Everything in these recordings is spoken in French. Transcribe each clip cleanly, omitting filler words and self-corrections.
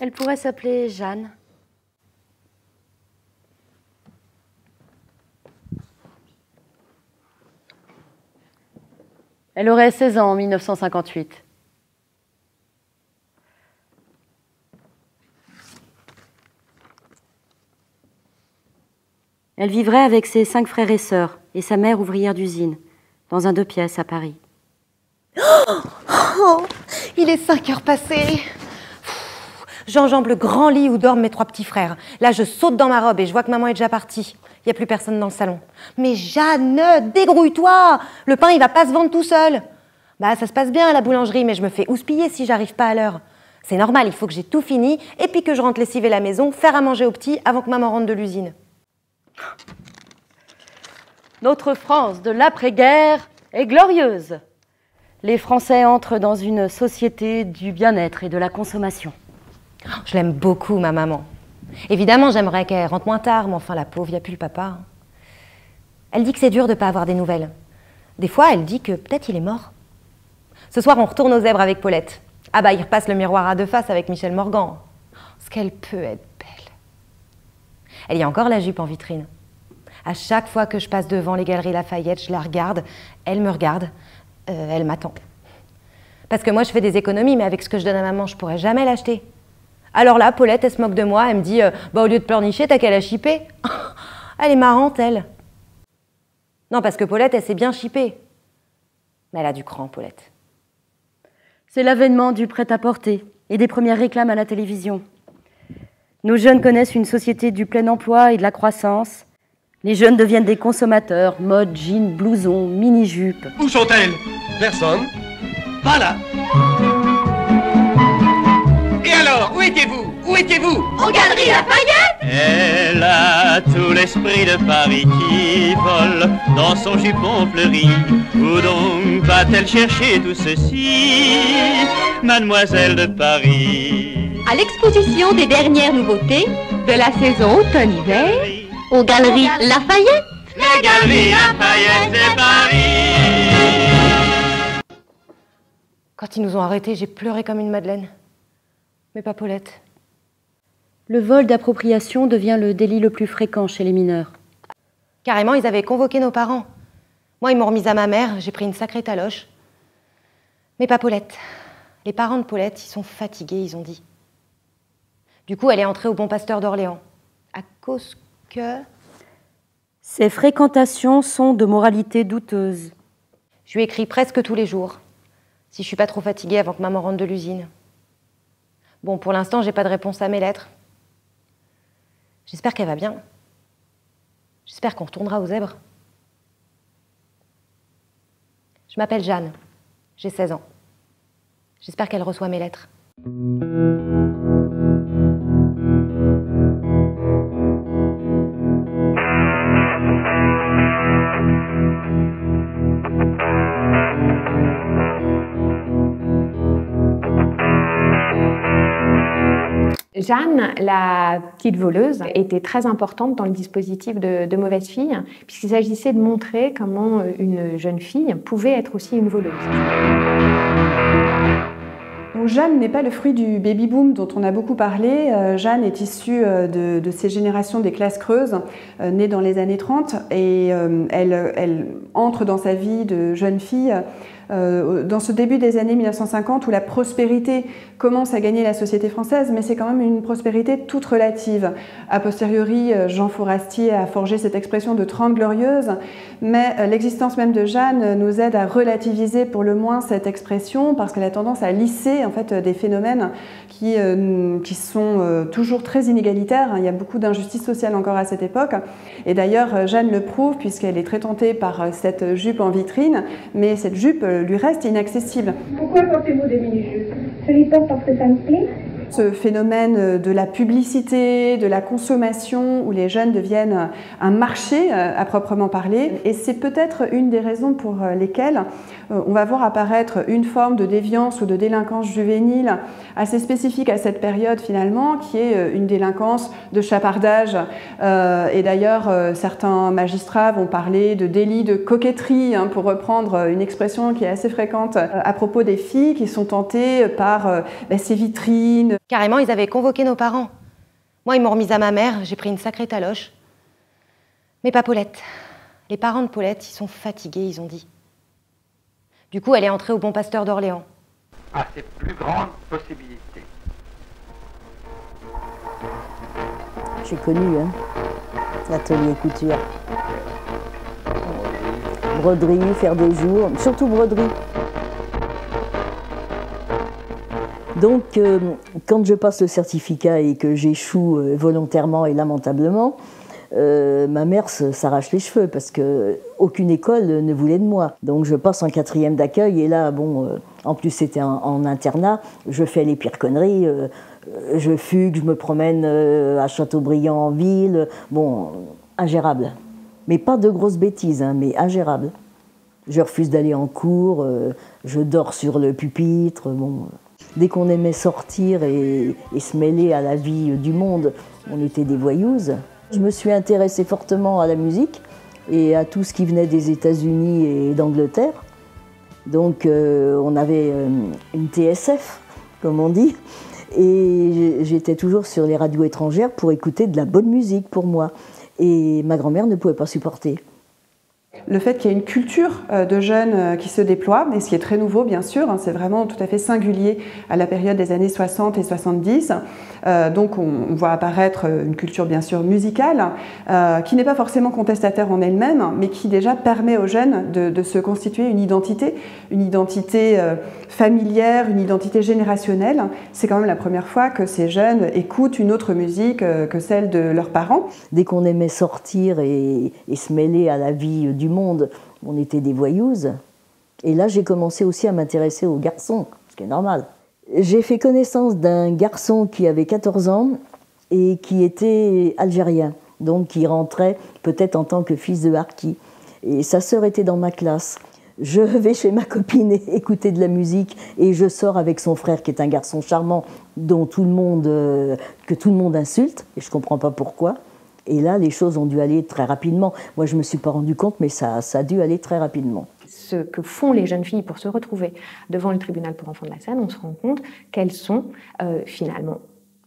Elle pourrait s'appeler Jeanne. Elle aurait 16 ans en 1958. Elle vivrait avec ses 5 frères et sœurs et sa mère ouvrière d'usine, dans un 2 pièces à Paris. Oh, il est 5 heures passées. J'enjambe le grand lit où dorment mes 3 petits frères. Là, je saute dans ma robe et je vois que maman est déjà partie. Il n'y a plus personne dans le salon. Mais Jeanne, dégrouille-toi! Le pain, il va pas se vendre tout seul. Bah, ça se passe bien à la boulangerie, mais je me fais houspiller si j'arrive pas à l'heure. C'est normal, il faut que j'ai tout fini et puis que je rentre lessiver la maison, faire à manger aux petits avant que maman rentre de l'usine. Notre France de l'après-guerre est glorieuse. Les Français entrent dans une société du bien-être et de la consommation. Je l'aime beaucoup, ma maman. Évidemment, j'aimerais qu'elle rentre moins tard, mais enfin, la pauvre, il n'y a plus le papa. Elle dit que c'est dur de ne pas avoir des nouvelles. Des fois, elle dit que peut-être il est mort. Ce soir, on retourne aux Zèbres avec Paulette. Ah bah, il repasse le miroir à 2 faces avec Michel Morgan. Ce qu'elle peut être belle. Elle y a encore la jupe en vitrine. À chaque fois que je passe devant les galeries Lafayette, je la regarde, elle me regarde, elle m'attend. Parce que moi, je fais des économies, mais avec ce que je donne à maman, je pourrais jamais l'acheter. Alors là, Paulette, elle se moque de moi, elle me dit bah, au lieu de pleurnicher, t'as qu'à la chipper. Elle est marrante, elle. Non, parce que Paulette, elle s'est bien chippée. Mais elle a du cran, Paulette. C'est l'avènement du prêt-à-porter et des premières réclames à la télévision. Nos jeunes connaissent une société du plein emploi et de la croissance. Les jeunes deviennent des consommateurs, mode, jeans, blousons, mini-jupes. Où sont-elles? Personne. Pas là. Et alors, où étiez-vous? Où étiez-vous? Aux Galeries Lafayette. Elle a tout l'esprit de Paris qui vole dans son jupon fleuri. Où donc va-t-elle chercher tout ceci, mademoiselle de Paris? À l'exposition des dernières nouveautés de la saison automne-hiver aux Galeries Lafayette. Les Galeries Lafayette de Paris. Quand ils nous ont arrêtés, j'ai pleuré comme une madeleine. Mais pas Paulette. Le vol d'appropriation devient le délit le plus fréquent chez les mineurs. Carrément, ils avaient convoqué nos parents. Moi, ils m'ont remise à ma mère, j'ai pris une sacrée taloche. Mais pas Paulette. Les parents de Paulette, ils sont fatigués, ils ont dit. Du coup, elle est entrée au Bon Pasteur d'Orléans. À cause que... Ces fréquentations sont de moralité douteuse. Je lui écris presque tous les jours, si je suis pas trop fatiguée avant que maman rentre de l'usine. Bon, pour l'instant, j'ai pas de réponse à mes lettres. J'espère qu'elle va bien. J'espère qu'on retournera aux Zèbres. Je m'appelle Jeanne. J'ai 16 ans. J'espère qu'elle reçoit mes lettres. Jeanne, la petite voleuse, était très importante dans le dispositif de Mauvaise Fille, puisqu'il s'agissait de montrer comment une jeune fille pouvait être aussi une voleuse. Donc Jeanne n'est pas le fruit du baby-boom dont on a beaucoup parlé. Jeanne est issue de ces générations des classes creuses, nées dans les années 30, et elle entre dans sa vie de jeune fille dans ce début des années 1950 où la prospérité commence à gagner la société française, mais c'est quand même une prospérité toute relative. A posteriori, Jean Fourastier a forgé cette expression de 30 glorieuses, mais l'existence même de Jeanne nous aide à relativiser pour le moins cette expression parce qu'elle a tendance à lisser en fait des phénomènes qui sont toujours très inégalitaires. Il y a beaucoup d'injustice sociale encore à cette époque. Et d'ailleurs, Jeanne le prouve puisqu'elle est très tentée par cette jupe en vitrine, mais cette jupe lui reste inaccessible. Pourquoi portez-vous des mini-jupes? Je les porte parce que ça me plaît. Ce phénomène de la publicité, de la consommation, où les jeunes deviennent un marché à proprement parler. Et c'est peut-être une des raisons pour lesquelles on va voir apparaître une forme de déviance ou de délinquance juvénile assez spécifique à cette période finalement, qui est une délinquance de chapardage. Et d'ailleurs, certains magistrats vont parler de délit de coquetterie, pour reprendre une expression qui est assez fréquente à propos des filles qui sont tentées par ces vitrines, copine. Carrément, ils avaient convoqué nos parents. Moi, ils m'ont remise à ma mère, j'ai pris une sacrée taloche. Mais pas Paulette. Les parents de Paulette, ils sont fatigués, ils ont dit. Du coup, elle est entrée au Bon Pasteur d'Orléans. À ses plus grandes possibilités. J'ai connu, hein, l'atelier couture. Broderie, faire des jours, surtout broderie. Donc, quand je passe le certificat et que j'échoue volontairement et lamentablement, ma mère s'arrache les cheveux parce qu'aucune école ne voulait de moi. Donc, je passe en 4e d'accueil et là, bon, en plus c'était en internat, je fais les pires conneries. Je fugue, je me promène à Châteaubriand en ville. Bon, ingérable. Mais pas de grosses bêtises, hein, mais ingérable. Je refuse d'aller en cours, je dors sur le pupitre. Bon. Dès qu'on aimait sortir et se mêler à la vie du monde, on était des voyous. Je me suis intéressée fortement à la musique et à tout ce qui venait des États-Unis et d'Angleterre. Donc on avait une TSF, comme on dit. Et j'étais toujours sur les radios étrangères pour écouter de la bonne musique pour moi. Et ma grand-mère ne pouvait pas supporter. Le fait qu'il y ait une culture de jeunes qui se déploie, et ce qui est très nouveau bien sûr, hein, c'est vraiment tout à fait singulier à la période des années 60 et 70. Donc on voit apparaître une culture bien sûr musicale, qui n'est pas forcément contestataire en elle-même, mais qui déjà permet aux jeunes de se constituer une identité familière, une identité générationnelle. C'est quand même la première fois que ces jeunes écoutent une autre musique que celle de leurs parents. Dès qu'on aimait sortir et se mêler à la vie du monde, on était des voyous. Et là, j'ai commencé aussi à m'intéresser aux garçons, ce qui est normal. J'ai fait connaissance d'un garçon qui avait 14 ans et qui était algérien, donc qui rentrait peut-être en tant que fils de harki. Et sa sœur était dans ma classe. Je vais chez ma copine écouter de la musique et je sors avec son frère qui est un garçon charmant dont que tout le monde insulte et je ne comprends pas pourquoi. Et là, les choses ont dû aller très rapidement. Moi, je ne me suis pas rendu compte, mais ça a dû aller très rapidement. Ce que font les jeunes filles pour se retrouver devant le tribunal pour enfants de la Seine, on se rend compte qu'elles sont finalement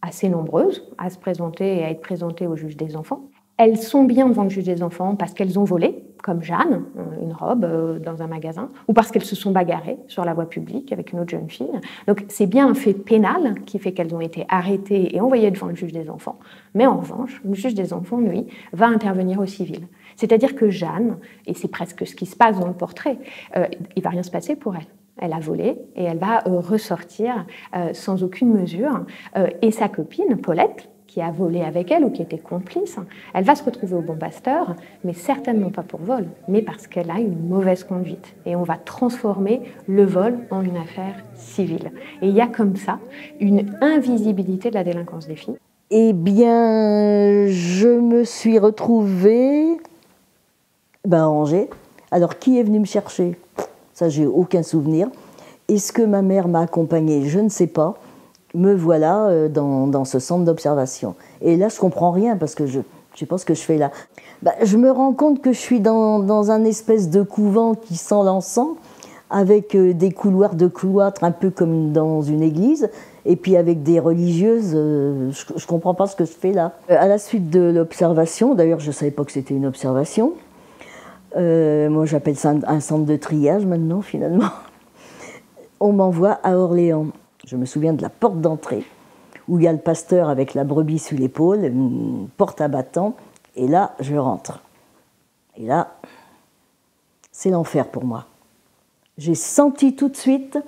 assez nombreuses à se présenter et à être présentées au juge des enfants. Elles sont bien devant le juge des enfants parce qu'elles ont volé, comme Jeanne, une robe dans un magasin, ou parce qu'elles se sont bagarrées sur la voie publique avec une autre jeune fille. Donc c'est bien un fait pénal qui fait qu'elles ont été arrêtées et envoyées devant le juge des enfants. Mais en revanche, le juge des enfants, lui, va intervenir au civil. C'est-à-dire que Jeanne, et c'est presque ce qui se passe dans le portrait, il ne va rien se passer pour elle. Elle a volé et elle va ressortir sans aucune mesure. Et sa copine, Paulette, qui a volé avec elle ou qui était complice, elle va se retrouver au Bon Pasteur, mais certainement pas pour vol, mais parce qu'elle a une mauvaise conduite. Et on va transformer le vol en une affaire civile. Et il y a comme ça une invisibilité de la délinquance des filles. Eh bien, je me suis retrouvée à Angers. Alors, qui est venu me chercher? Ça, j'ai aucun souvenir. Est-ce que ma mère m'a accompagnée? Je ne sais pas. Me voilà dans ce centre d'observation. Et là, je ne comprends rien parce que je ne sais pas ce que je fais là. Je me rends compte que je suis dans un espèce de couvent qui sent l'encens, avec des couloirs de cloître, un peu comme dans une église, et puis avec des religieuses. Je ne comprends pas ce que je fais là. À la suite de l'observation, d'ailleurs, je ne savais pas que c'était une observation. Moi, j'appelle ça un centre de triage maintenant, finalement. On m'envoie à Orléans. Je me souviens de la porte d'entrée, où il y a le pasteur avec la brebis sur l'épaule, une porte à battant, et là, je rentre. Et là, c'est l'enfer pour moi. J'ai senti tout de suite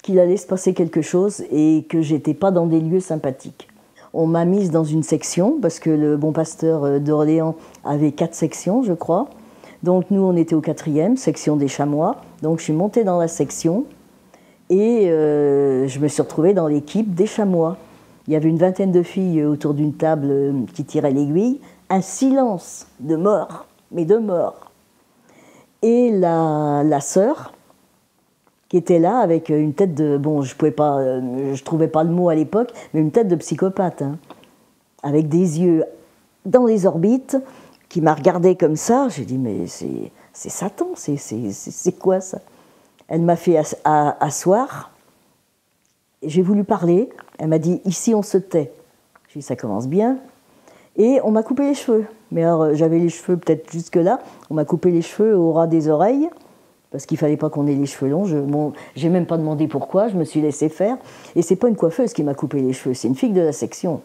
qu'il allait se passer quelque chose et que j'étais pas dans des lieux sympathiques. On m'a mise dans une section, parce que le Bon Pasteur d'Orléans avait 4 sections, je crois. Donc nous, on était au 4e, section des chamois. Donc je suis montée dans la section, et je me suis retrouvée dans l'équipe des chamois. Il y avait une vingtaine de filles autour d'une table qui tiraient l'aiguille. Un silence de mort, mais de mort. Et la sœur, qui était là avec une tête de... Bon, je trouvais pas le mot à l'époque, mais une tête de psychopathe, hein, avec des yeux dans les orbites, qui m'a regardée comme ça. J'ai dit, mais c'est Satan, c'est quoi ça? Elle m'a fait asseoir J'ai voulu parler, elle m'a dit « ici on se tait ». J'ai dit « ça commence bien ». Et on m'a coupé les cheveux. Mais alors j'avais les cheveux peut-être jusque-là, on m'a coupé les cheveux au ras des oreilles, parce qu'il ne fallait pas qu'on ait les cheveux longs. J'ai même pas demandé pourquoi, je me suis laissé faire. Et c'est pas une coiffeuse qui m'a coupé les cheveux, c'est une fille de la section.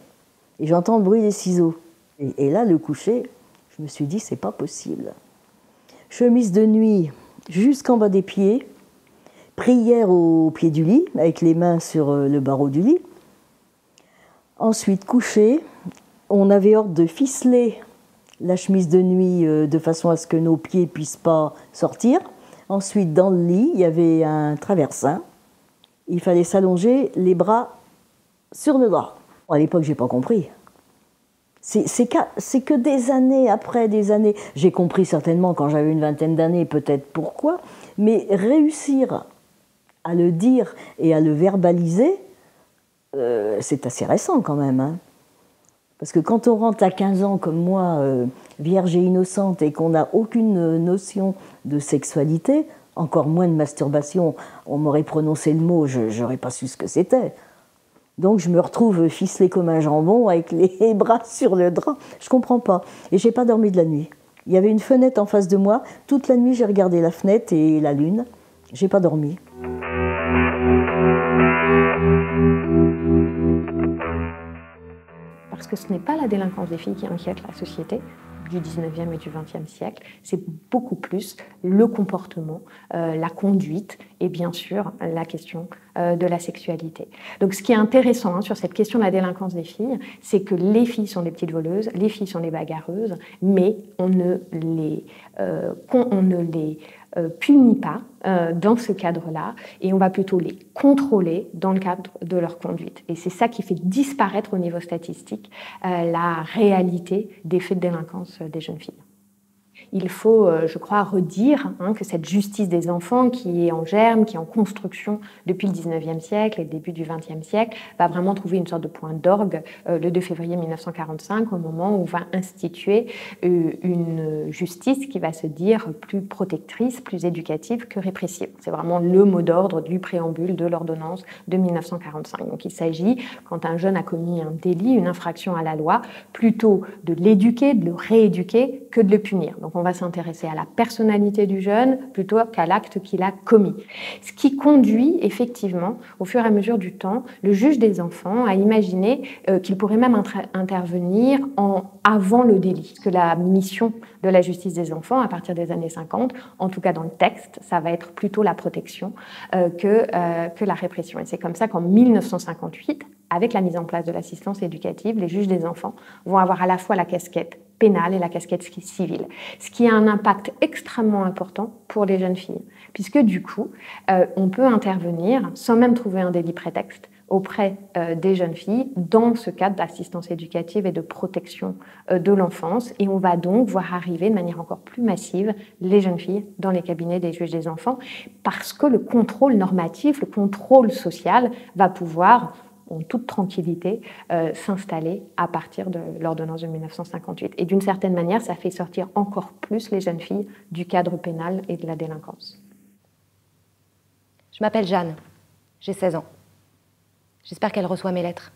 Et j'entends le bruit des ciseaux. Et là, le coucher, je me suis dit, c'est pas possible. Chemise de nuit jusqu'en bas des pieds, prière au pied du lit, avec les mains sur le barreau du lit. Ensuite, coucher, on avait ordre de ficeler la chemise de nuit de façon à ce que nos pieds ne puissent pas sortir. Ensuite, dans le lit, il y avait un traversin. Il fallait s'allonger les bras sur le drap. À l'époque, je n'ai pas compris. C'est que des années après des années. J'ai compris certainement quand j'avais une vingtaine d'années, peut-être pourquoi, mais réussir à le dire et à le verbaliser, c'est assez récent quand même. Hein. Parce que quand on rentre à 15 ans comme moi, vierge et innocente, et qu'on n'a aucune notion de sexualité, encore moins de masturbation, on m'aurait prononcé le mot, je n'aurais pas su ce que c'était. Donc je me retrouve ficelée comme un jambon avec les bras sur le drap. Je ne comprends pas. Et je n'ai pas dormi de la nuit. Il y avait une fenêtre en face de moi. Toute la nuit, j'ai regardé la fenêtre et la lune. Je n'ai pas dormi. Parce que ce n'est pas la délinquance des filles qui inquiète la société du 19e et du 20e siècle, c'est beaucoup plus le comportement, la conduite et bien sûr la question de la sexualité. Donc ce qui est intéressant sur cette question de la délinquance des filles, c'est que les filles sont des petites voleuses, les filles sont des bagarreuses, mais on ne les punit pas dans ce cadre-là et on va plutôt les contrôler dans le cadre de leur conduite. Et c'est ça qui fait disparaître au niveau statistique la réalité des faits de délinquance des jeunes filles. Il faut, je crois, redire que cette justice des enfants qui est en germe, qui est en construction depuis le 19e siècle et le début du 20e siècle, va vraiment trouver une sorte de point d'orgue le 2 février 1945, au moment où on va instituer une justice qui va se dire plus protectrice, plus éducative que répressive. C'est vraiment le mot d'ordre du préambule de l'ordonnance de 1945. Donc il s'agit, quand un jeune a commis un délit, une infraction à la loi, plutôt de l'éduquer, de le rééduquer, que de le punir. Donc on va s'intéresser à la personnalité du jeune plutôt qu'à l'acte qu'il a commis. Ce qui conduit effectivement, au fur et à mesure du temps, le juge des enfants à imaginer qu'il pourrait même intervenir avant le délit. Parce que la mission de la justice des enfants, à partir des années 50, en tout cas dans le texte, ça va être plutôt la protection que la répression. Et c'est comme ça qu'en 1958, avec la mise en place de l'assistance éducative, les juges des enfants vont avoir à la fois la casquette pénale et la casquette civile, ce qui a un impact extrêmement important pour les jeunes filles, puisque du coup, on peut intervenir sans même trouver un délit prétexte auprès des jeunes filles dans ce cadre d'assistance éducative et de protection de l'enfance, et on va donc voir arriver de manière encore plus massive les jeunes filles dans les cabinets des juges des enfants, parce que le contrôle normatif, le contrôle social va pouvoir en toute tranquillité, s'installer à partir de l'ordonnance de 1958. Et d'une certaine manière, ça fait sortir encore plus les jeunes filles du cadre pénal et de la délinquance. Je m'appelle Jeanne, j'ai 16 ans. J'espère qu'elle reçoit mes lettres.